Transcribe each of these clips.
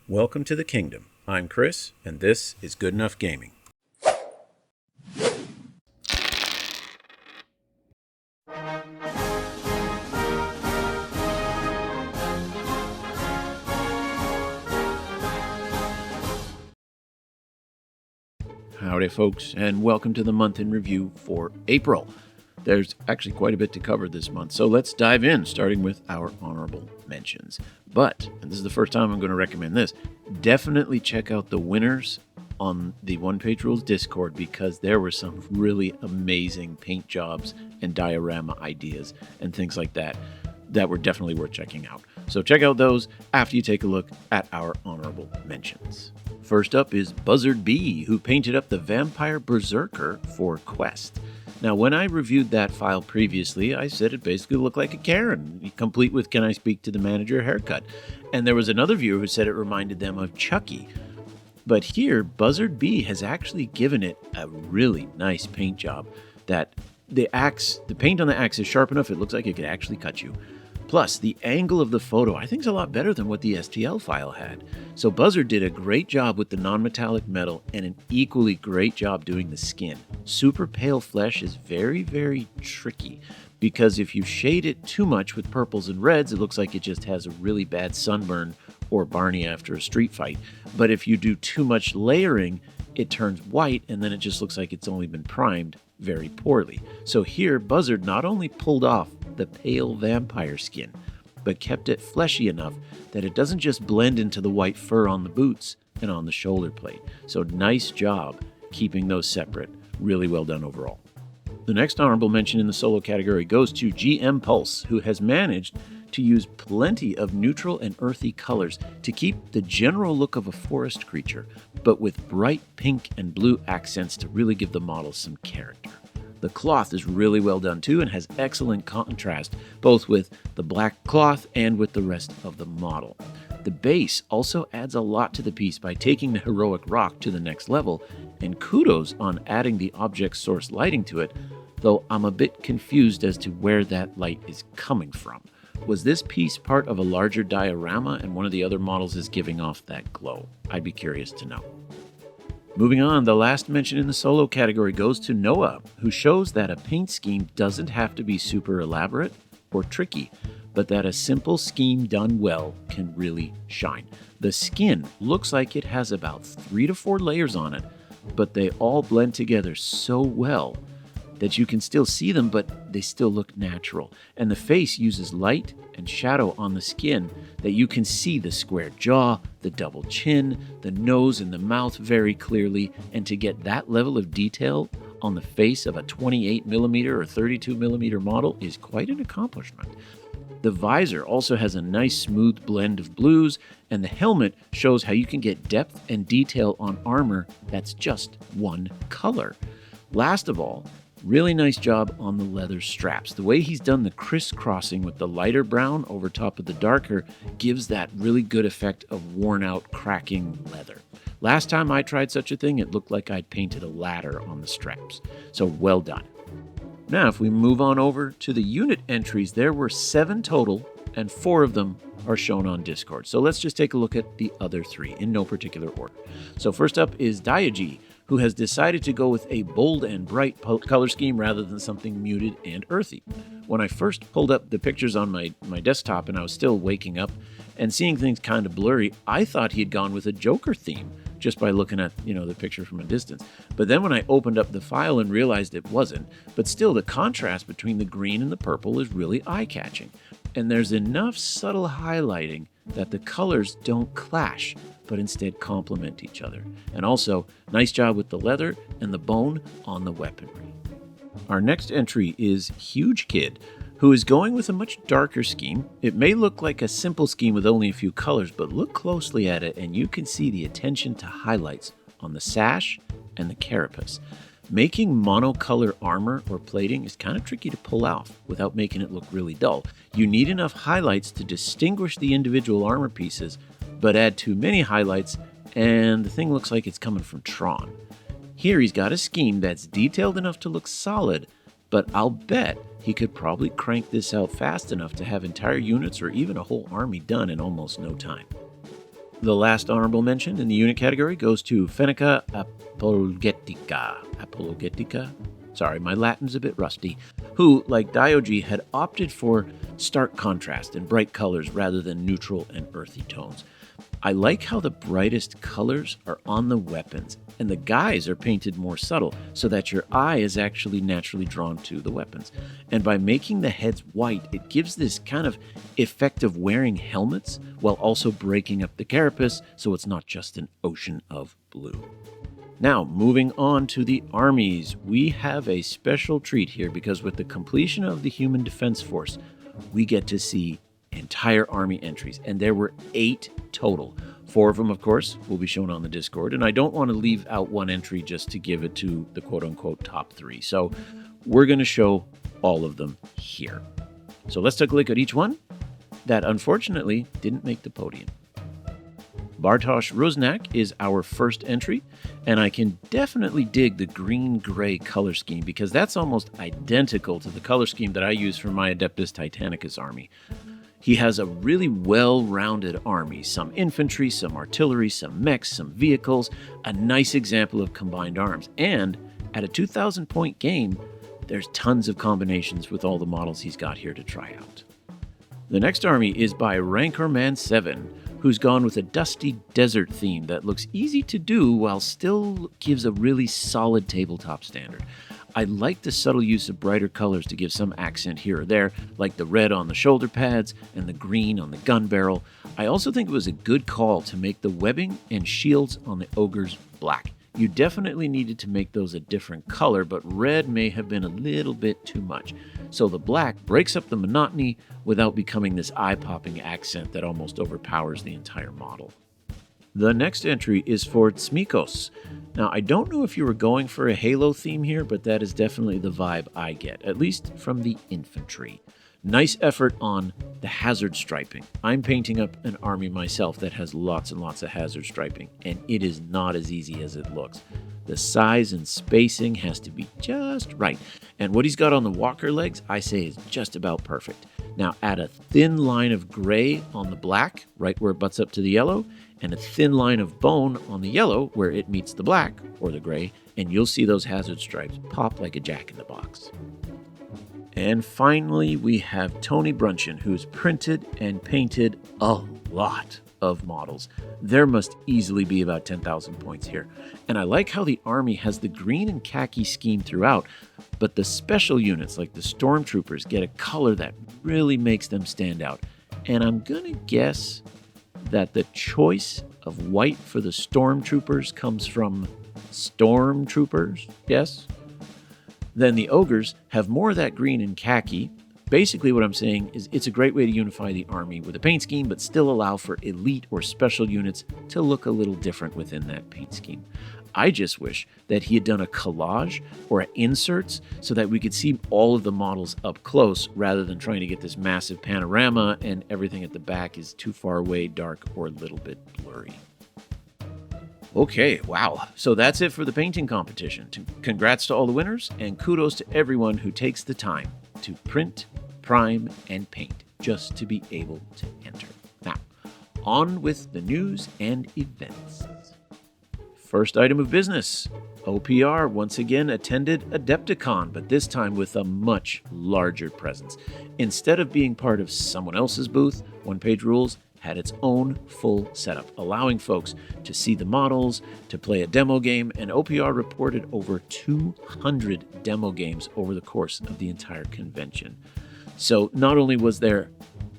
Welcome to the kingdom. I'm Chris, and this is Good Enough Gaming. Howdy, folks, and welcome to the month in review for April. There's actually quite a bit to cover this month, so let's dive in, starting with our honorable mentions. But, and this is the first time I'm going to recommend this, definitely check out the winners on the OnePageRules Discord, because there were some really amazing paint jobs and diorama ideas and things like that that were definitely worth checking out. So check out those after you take a look at our honorable mentions. First up is Buzzard B, who painted up the Vampire Berserker for Quest. Now, when I reviewed that file previously, I said it basically looked like a Karen, complete with "Can I speak to the manager?" haircut. And there was another viewer who said it reminded them of Chucky. But here, Buzzard B has actually given it a really nice paint job that the paint on the axe is sharp enough, it looks like it could actually cut you. Plus, the angle of the photo I think is a lot better than what the STL file had. So Buzzard did a great job with the non-metallic metal and an equally great job doing the skin. Super pale flesh is very, very tricky, because if you shade it too much with purples and reds, it looks like it just has a really bad sunburn or Barney after a street fight. But if you do too much layering, it turns white, and then it just looks like it's only been primed very poorly. So here, Buzzard not only pulled off the pale vampire skin, but kept it fleshy enough that it doesn't just blend into the white fur on the boots and on the shoulder plate. So nice job keeping those separate. Really well done overall. The next honorable mention in the solo category goes to GM Pulse, who has managed to use plenty of neutral and earthy colors to keep the general look of a forest creature, but with bright pink and blue accents to really give the model some character. The cloth is really well done too and has excellent contrast, both with the black cloth and with the rest of the model. The base also adds a lot to the piece by taking the heroic rock to the next level, and kudos on adding the object source lighting to it, though I'm a bit confused as to where that light is coming from. Was this piece part of a larger diorama and one of the other models is giving off that glow? I'd be curious to know. Moving on, the last mention in the solo category goes to Noah, who shows that a paint scheme doesn't have to be super elaborate or tricky, but that a simple scheme done well can really shine. The skin looks like it has about 3 to 4 layers on it, but they all blend together so well that you can still see them, but they still look natural. And the face uses light and shadow on the skin that you can see the square jaw, the double chin, the nose and the mouth very clearly. And to get that level of detail on the face of a 28mm or 32mm model is quite an accomplishment. The visor also has a nice smooth blend of blues, and the helmet shows how you can get depth and detail on armor that's just one color. Last of all, really nice job on the leather straps. The way he's done the crisscrossing with the lighter brown over top of the darker gives that really good effect of worn out, cracking leather. Last time I tried such a thing, it looked like I'd painted a ladder on the straps. So well done. Now, if we move on over to the unit entries, there were 7 total, and 4 of them are shown on Discord. So let's just take a look at the other 3 in no particular order. So first up is Diaji, who has decided to go with a bold and bright color scheme rather than something muted and earthy. When I first pulled up the pictures on my desktop and I was still waking up and seeing things kind of blurry, I thought he had gone with a Joker theme just by looking at, the picture from a distance. But then when I opened up the file and realized it wasn't, but still the contrast between the green and the purple is really eye-catching. And there's enough subtle highlighting that the colors don't clash, but instead complement each other. And also, nice job with the leather and the bone on the weaponry. Our next entry is Huge Kid, who is going with a much darker scheme. It may look like a simple scheme with only a few colors, but look closely at it and you can see the attention to highlights on the sash and the carapace. Making monocolor armor or plating is kind of tricky to pull off without making it look really dull. You need enough highlights to distinguish the individual armor pieces, but add too many highlights and the thing looks like it's coming from Tron. Here he's got a scheme that's detailed enough to look solid, but I'll bet he could probably crank this out fast enough to have entire units or even a whole army done in almost no time. The last honorable mention in the unit category goes to Fenica Apologetica. Sorry, my Latin's a bit rusty. Who, like Dioge, had opted for stark contrast and bright colors rather than neutral and earthy tones. I like how the brightest colors are on the weapons, and the guys are painted more subtle so that your eye is actually naturally drawn to the weapons. And by making the heads white, it gives this kind of effect of wearing helmets while also breaking up the carapace so it's not just an ocean of blue. Now, moving on to the armies, we have a special treat here because with the completion of the Human Defense Force, we get to see entire army entries, and there were 8 total. 4 of them, of course, will be shown on the Discord, and I don't want to leave out one entry just to give it to the quote-unquote top 3. So we're going to show all of them here. So let's take a look at each one that unfortunately didn't make the podium. Bartosz Rusnak is our first entry, and I can definitely dig the green-gray color scheme because that's almost identical to the color scheme that I use for my Adeptus Titanicus army. He has a really well-rounded army, some infantry, some artillery, some mechs, some vehicles, a nice example of combined arms. And at a 2,000-point game, there's tons of combinations with all the models he's got here to try out. The next army is by Rancorman7, who's gone with a dusty desert theme that looks easy to do while still gives a really solid tabletop standard. I like the subtle use of brighter colors to give some accent here or there, like the red on the shoulder pads and the green on the gun barrel. I also think it was a good call to make the webbing and shields on the ogres black. You definitely needed to make those a different color, but red may have been a little bit too much. So the black breaks up the monotony without becoming this eye-popping accent that almost overpowers the entire model. The next entry is for Tsmikos. Now, I don't know if you were going for a Halo theme here, but that is definitely the vibe I get, at least from the infantry. Nice effort on the hazard striping. I'm painting up an army myself that has lots and lots of hazard striping, and it is not as easy as it looks. The size and spacing has to be just right, and what he's got on the walker legs, I say, is just about perfect. Now, add a thin line of gray on the black, right where it butts up to the yellow, and a thin line of bone on the yellow where it meets the black, or the gray, and you'll see those hazard stripes pop like a jack-in-the-box. And finally, we have Tony Bruncheon, who's printed and painted a lot of models. There must easily be about 10,000 points here. And I like how the army has the green and khaki scheme throughout, but the special units like the stormtroopers get a color that really makes them stand out. And I'm gonna guess that the choice of white for the stormtroopers comes from stormtroopers, yes? Then the ogres have more of that green and khaki. Basically what I'm saying is it's a great way to unify the army with a paint scheme, but still allow for elite or special units to look a little different within that paint scheme. I just wish that he had done a collage or inserts so that we could see all of the models up close rather than trying to get this massive panorama and everything at the back is too far away, dark, or a little bit blurry. Okay, wow. So that's it for the painting competition. Congrats to all the winners, and kudos to everyone who takes the time to print, prime, and paint just to be able to enter. Now, on with the news and events. First item of business. OPR once again attended Adepticon, but this time with a much larger presence. Instead of being part of someone else's booth, OnePageRules had its own full setup, allowing folks to see the models, to play a demo game, and OPR reported over 200 demo games over the course of the entire convention. So not only was there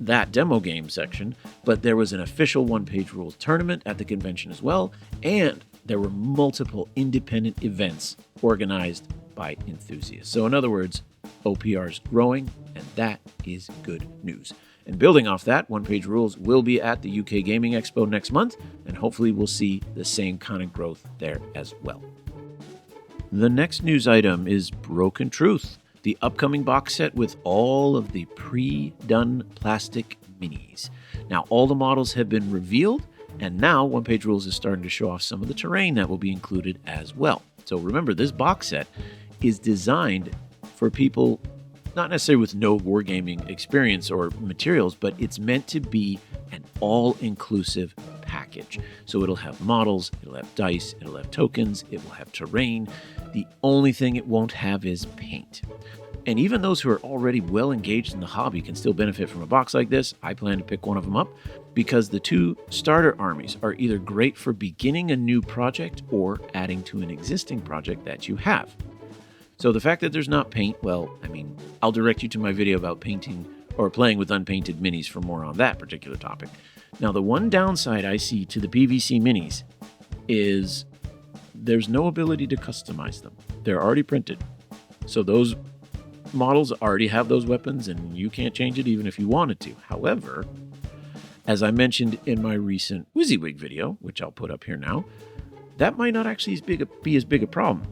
that demo game section, but there was an official OnePageRules tournament at the convention as well, and there were multiple independent events organized by enthusiasts. So in other words, OPR is growing, and that is good news. And building off that, OnePageRules will be at the UK Gaming Expo next month, and hopefully we'll see the same kind of growth there as well. The next news item is Broken Truth, the upcoming box set with all of the pre-done plastic minis. Now, all the models have been revealed, and now OnePageRules is starting to show off some of the terrain that will be included as well. So remember, this box set is designed for people not necessarily with no wargaming experience or materials, but it's meant to be an all-inclusive package. package. So it'll have models, it'll have dice, it'll have tokens, it will have terrain. The only thing it won't have is paint. And even those who are already well engaged in the hobby can still benefit from a box like this. I plan to pick one of them up because the 2 starter armies are either great for beginning a new project or adding to an existing project that you have. So the fact that there's not paint, well, I'll direct you to my video about painting or playing with unpainted minis for more on that particular topic. Now, the one downside I see to the PVC minis is there's no ability to customize them. They're already printed. So those models already have those weapons and you can't change it even if you wanted to. However, as I mentioned in my recent WYSIWYG video, which I'll put up here now, that might not actually be as big a problem.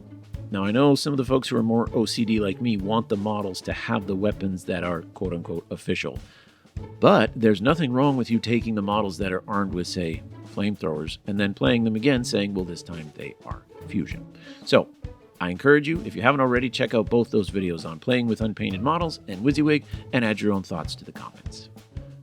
Now, I know some of the folks who are more OCD like me want the models to have the weapons that are quote-unquote official. But there's nothing wrong with you taking the models that are armed with, say, flamethrowers, and then playing them again saying, well, this time they are fusion. So I encourage you, if you haven't already, check out both those videos on playing with unpainted models and WYSIWYG and add your own thoughts to the comments.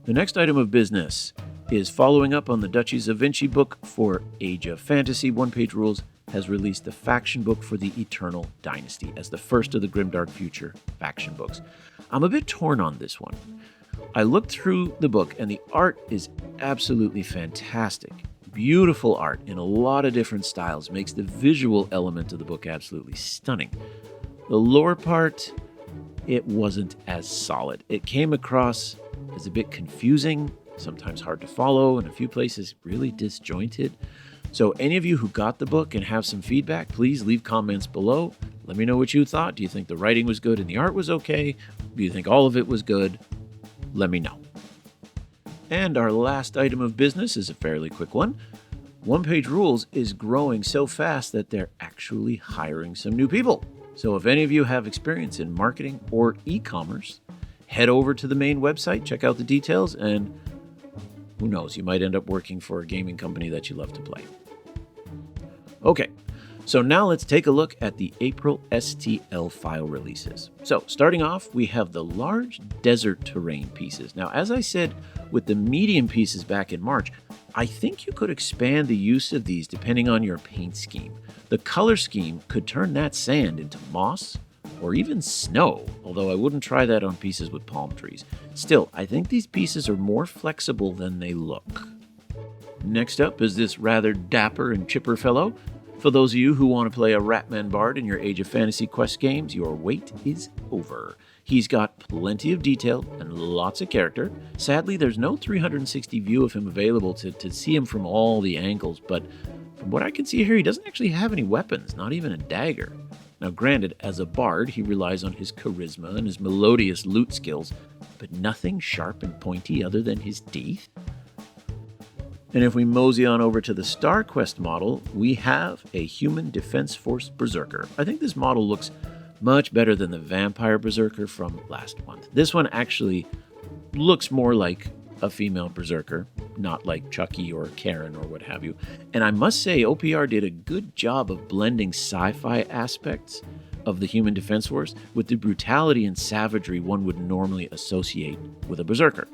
The next item of business is following up on the Duchies of Vinci book for Age of Fantasy. OnePageRules has released the faction book for the Eternal Dynasty as the first of the Grimdark Future faction books. I'm a bit torn on this one. I looked through the book and the art is absolutely fantastic. Beautiful art in a lot of different styles makes the visual element of the book absolutely stunning. The lore part, it wasn't as solid. It came across as a bit confusing, sometimes hard to follow, in a few places really disjointed. So any of you who got the book and have some feedback, please leave comments below. Let me know what you thought. Do you think the writing was good and the art was okay? Do you think all of it was good? Let me know. And our last item of business is a fairly quick one. OnePageRules is growing so fast that they're actually hiring some new people. So if any of you have experience in marketing or e-commerce, head over to the main website, check out the details, and who knows, you might end up working for a gaming company that you love to play. Okay, so now let's take a look at the April STL file releases. So starting off, we have the large desert terrain pieces. Now, as I said with the medium pieces back in March, I think you could expand the use of these depending on your paint scheme. The color scheme could turn that sand into moss or even snow, although I wouldn't try that on pieces with palm trees. Still, I think these pieces are more flexible than they look. Next up is this rather dapper and chipper fellow. For those of you who want to play a Ratman Bard in your Age of Fantasy quest games, your wait is over. He's got plenty of detail and lots of character. Sadly, there's no 360 view of him available to see him from all the angles, but from what I can see here, he doesn't actually have any weapons, not even a dagger. Now granted, as a bard, he relies on his charisma and his melodious lute skills, but nothing sharp and pointy other than his teeth. And if we mosey on over to the Star Quest model, we have a Human Defense Force Berserker. I think this model looks much better than the Vampire Berserker from last month. This one actually looks more like a female Berserker, not like Chucky or Karen or what have you. And I must say, OPR did a good job of blending sci-fi aspects of the Human Defense Force with the brutality and savagery one would normally associate with a Berserker.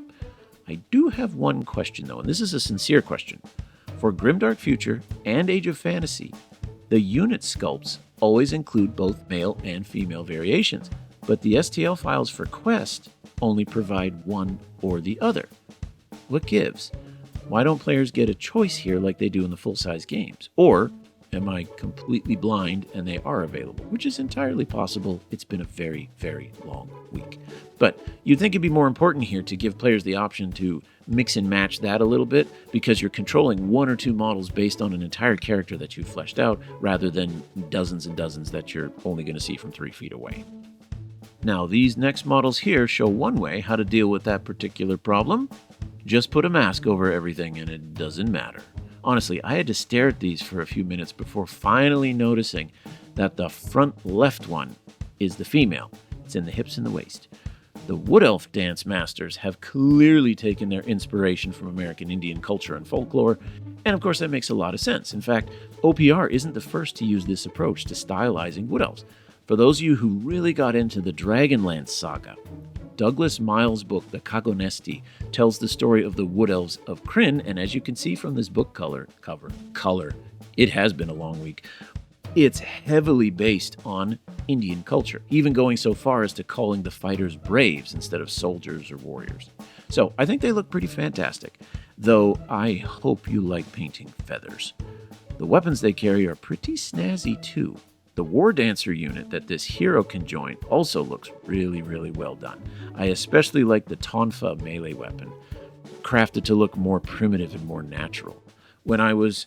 I do have one question, though, and this is a sincere question. For Grimdark Future and Age of Fantasy, the unit sculpts always include both male and female variations, but the STL files for Quest only provide one or the other. What gives? Why don't players get a choice here like they do in the full-size games? Or am I completely blind and they are available? Which is entirely possible. It's been a very, very long week. But you'd think it'd be more important here to give players the option to mix and match that a little bit, because you're controlling one or two models based on an entire character that you've fleshed out, rather than dozens and dozens that you're only going to see from 3 feet away. Now, these next models here show one way how to deal with that particular problem. Just put a mask over everything and it doesn't matter. Honestly, I had to stare at these for a few minutes before finally noticing that the front left one is the female. It's in the hips and the waist. The Wood Elf dance masters have clearly taken their inspiration from American Indian culture and folklore, and of course that makes a lot of sense. In fact, OPR isn't the first to use this approach to stylizing Wood Elves. For those of you who really got into the Dragonlance saga, Douglas Miles' book, The Kagonesti, tells the story of the Wood Elves of Krynn, and as you can see from this book cover, it has been a long week. It's heavily based on Indian culture, even going so far as to calling the fighters braves instead of soldiers or warriors. So I think they look pretty fantastic, though I hope you like painting feathers. The weapons they carry are pretty snazzy too. The War Dancer unit that this hero can join also looks really, really well done. I especially like the Tonfa melee weapon, crafted to look more primitive and more natural. When I was,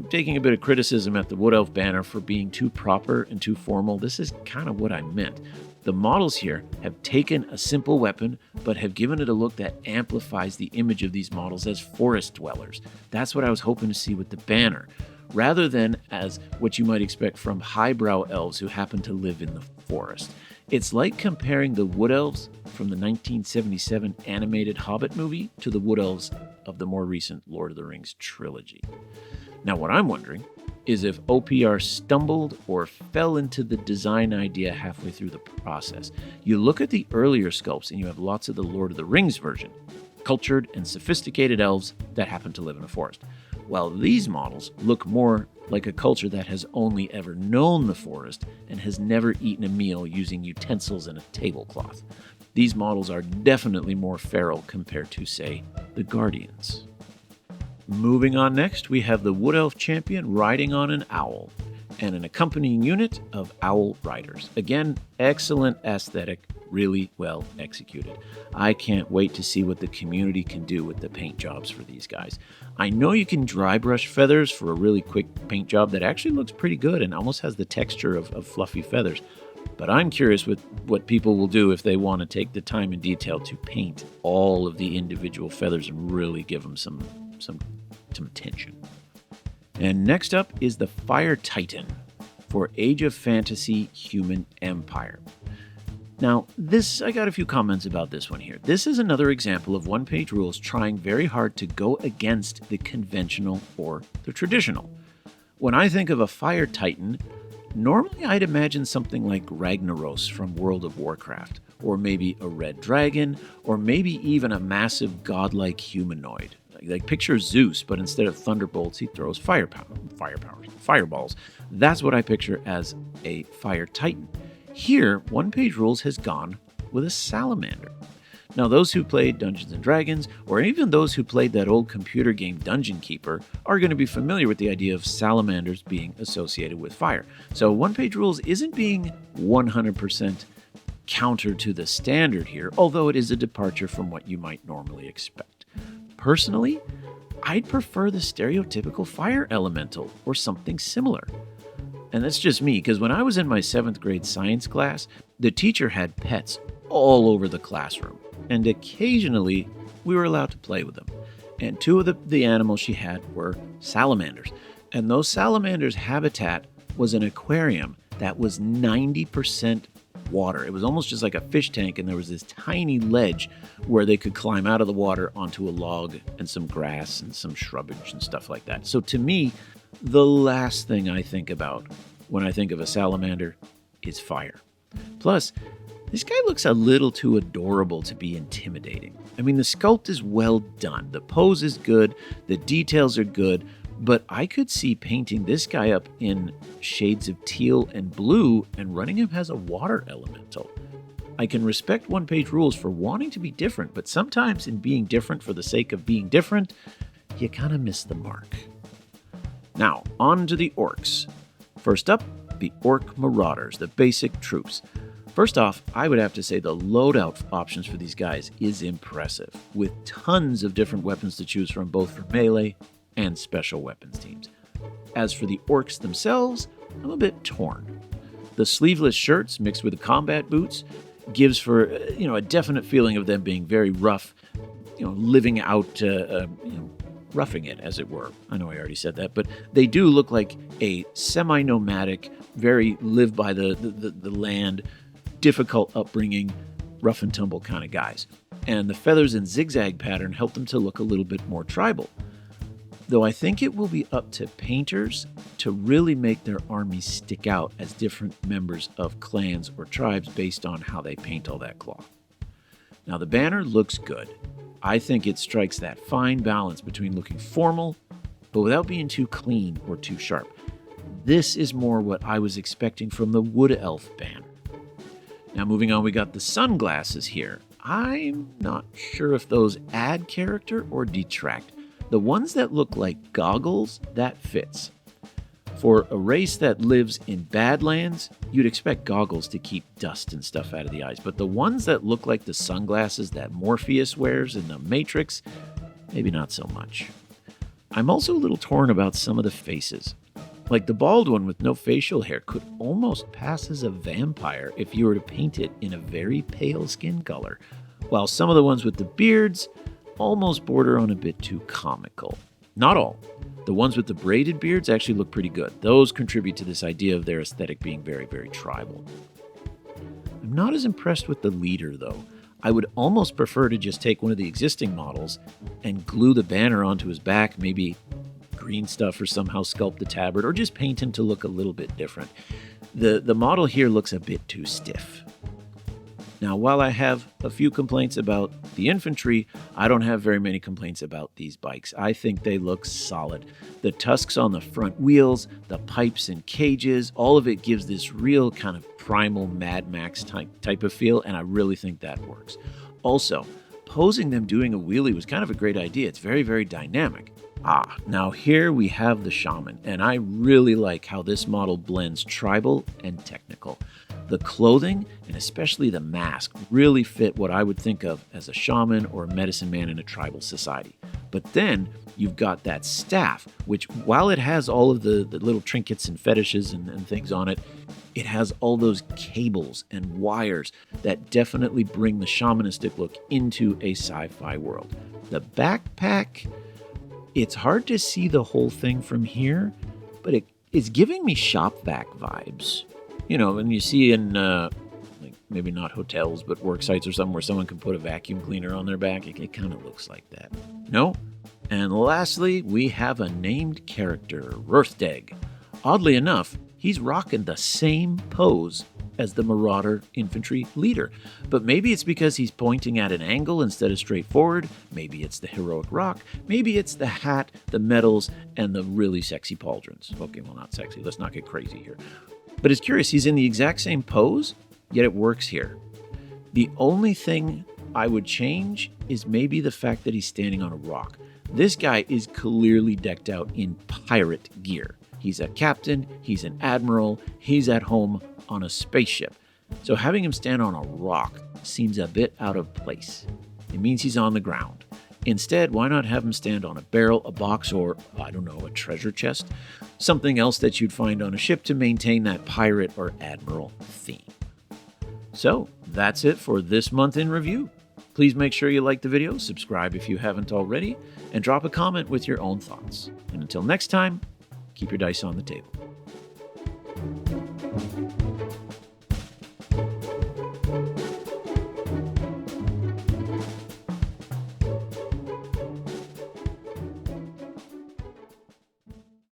taking a bit of criticism at the Wood Elf banner for being too proper and too formal, this is kind of what I meant. The models here have taken a simple weapon, but have given it a look that amplifies the image of these models as forest dwellers. That's what I was hoping to see with the banner, rather than as what you might expect from highbrow elves who happen to live in the forest. It's like comparing the Wood Elves from the 1977 animated Hobbit movie to the Wood Elves of the more recent Lord of the Rings trilogy. Now, what I'm wondering is if OPR stumbled or fell into the design idea halfway through the process. You look at the earlier sculpts and you have lots of the Lord of the Rings version, cultured and sophisticated elves that happen to live in a forest, while these models look more like a culture that has only ever known the forest and has never eaten a meal using utensils and a tablecloth. These models are definitely more feral compared to, say, the Guardians. Moving on next, we have the Wood Elf champion riding on an owl and an accompanying unit of owl riders. Again, excellent aesthetic, really well executed. I can't wait to see what the community can do with the paint jobs for these guys. I know you can dry brush feathers for a really quick paint job that actually looks pretty good and almost has the texture of fluffy feathers. But I'm curious with what people will do if they want to take the time and detail to paint all of the individual feathers and really give them some attention. And next up is the Fire Titan for Age of Fantasy Human Empire. Now, I got a few comments about this one here. This is another example of OnePageRules trying very hard to go against the conventional or the traditional. When I think of a Fire Titan, normally I'd imagine something like Ragnaros from World of Warcraft, or maybe a red dragon, or maybe even a massive godlike humanoid. Like picture Zeus, but instead of thunderbolts, he throws fireballs. That's what I picture as a Fire Titan. Here, OnePageRules has gone with a salamander. Now, those who played Dungeons & Dragons, or even those who played that old computer game Dungeon Keeper, are going to be familiar with the idea of salamanders being associated with fire. So OnePageRules isn't being 100% counter to the standard here, although it is a departure from what you might normally expect. Personally, I'd prefer the stereotypical fire elemental or something similar. And that's just me, because when I was in my 7th grade science class, the teacher had pets all over the classroom, and occasionally we were allowed to play with them. And 2 of the animals she had were salamanders. And those salamanders' habitat was an aquarium that was 90% water. It was almost just like a fish tank, and there was this tiny ledge where they could climb out of the water onto a log and some grass and some shrubbage and stuff like that. So to me, the last thing I think about when I think of a salamander is fire. Plus, this guy looks a little too adorable to be intimidating. I mean, the sculpt is well done, the pose is good, the details are good, but I could see painting this guy up in shades of teal and blue and running him as a water elemental. I can respect OnePageRules for wanting to be different, but sometimes in being different for the sake of being different, you kind of miss the mark. Now, on to the orcs. First up, the Orc Marauders, the basic troops. First off, I would have to say the loadout options for these guys is impressive, with tons of different weapons to choose from, both for melee and special weapons teams. As for the orcs themselves, I'm a bit torn. The sleeveless shirts mixed with the combat boots gives for a definite feeling of them being very rough, living out, roughing it, as it were. I know I already said that, but they do look like a semi-nomadic, very live by the land, difficult upbringing, rough and tumble kind of guys. And the feathers and zigzag pattern help them to look a little bit more tribal. Though I think it will be up to painters to really make their armies stick out as different members of clans or tribes based on how they paint all that cloth. Now, the banner looks good. I think it strikes that fine balance between looking formal, but without being too clean or too sharp. This is more what I was expecting from the Wood Elf banner. Now, moving on, we got the sunglasses here. I'm not sure if those add character or detract. The ones that look like goggles, that fits. For a race that lives in Badlands, you'd expect goggles to keep dust and stuff out of the eyes. But the ones that look like the sunglasses that Morpheus wears in the Matrix, maybe not so much. I'm also a little torn about some of the faces. Like the bald one with no facial hair could almost pass as a vampire if you were to paint it in a very pale skin color, while some of the ones with the beards almost border on a bit too comical. Not all. The ones with the braided beards actually look pretty good. Those contribute to this idea of their aesthetic being very, very tribal. I'm not as impressed with the leader, though. I would almost prefer to just take one of the existing models and glue the banner onto his back, maybe green stuff or somehow sculpt the tabard, or just paint him to look a little bit different. The model here looks a bit too stiff. Now, while I have a few complaints about the infantry, I don't have very many complaints about these bikes. I think they look solid. The tusks on the front wheels, the pipes and cages, all of it gives this real kind of primal Mad Max type of feel, and I really think that works. Also, posing them doing a wheelie was kind of a great idea. It's very, very dynamic. Now here we have the shaman, and I really like how this model blends tribal and technical. The clothing, and especially the mask, really fit what I would think of as a shaman or a medicine man in a tribal society. But then you've got that staff, which while it has all of the little trinkets and fetishes and things on it, it has all those cables and wires that definitely bring the shamanistic look into a sci-fi world. The backpack, it's hard to see the whole thing from here, but it's giving me shop vac vibes. You know, when you see in, like maybe not hotels, but work sites or something where someone can put a vacuum cleaner on their back, it kind of looks like that. No? And lastly, we have a named character, Rurthdeg. Oddly enough, he's rocking the same pose as the Marauder infantry leader. But maybe it's because he's pointing at an angle instead of straight forward. Maybe it's the heroic rock. Maybe it's the hat, the medals, and the really sexy pauldrons. Okay, well, not sexy. Let's not get crazy here. But it's curious, he's in the exact same pose, yet it works here. The only thing I would change is maybe the fact that he's standing on a rock. This guy is clearly decked out in pirate gear. He's a captain, he's an admiral, he's at home on a spaceship. So having him stand on a rock seems a bit out of place. It means he's on the ground. Instead, why not have him stand on a barrel, a box, or, I don't know, a treasure chest? Something else that you'd find on a ship to maintain that pirate or admiral theme. So, that's it for this month in review. Please make sure you like the video, subscribe if you haven't already, and drop a comment with your own thoughts. And until next time, keep your dice on the table.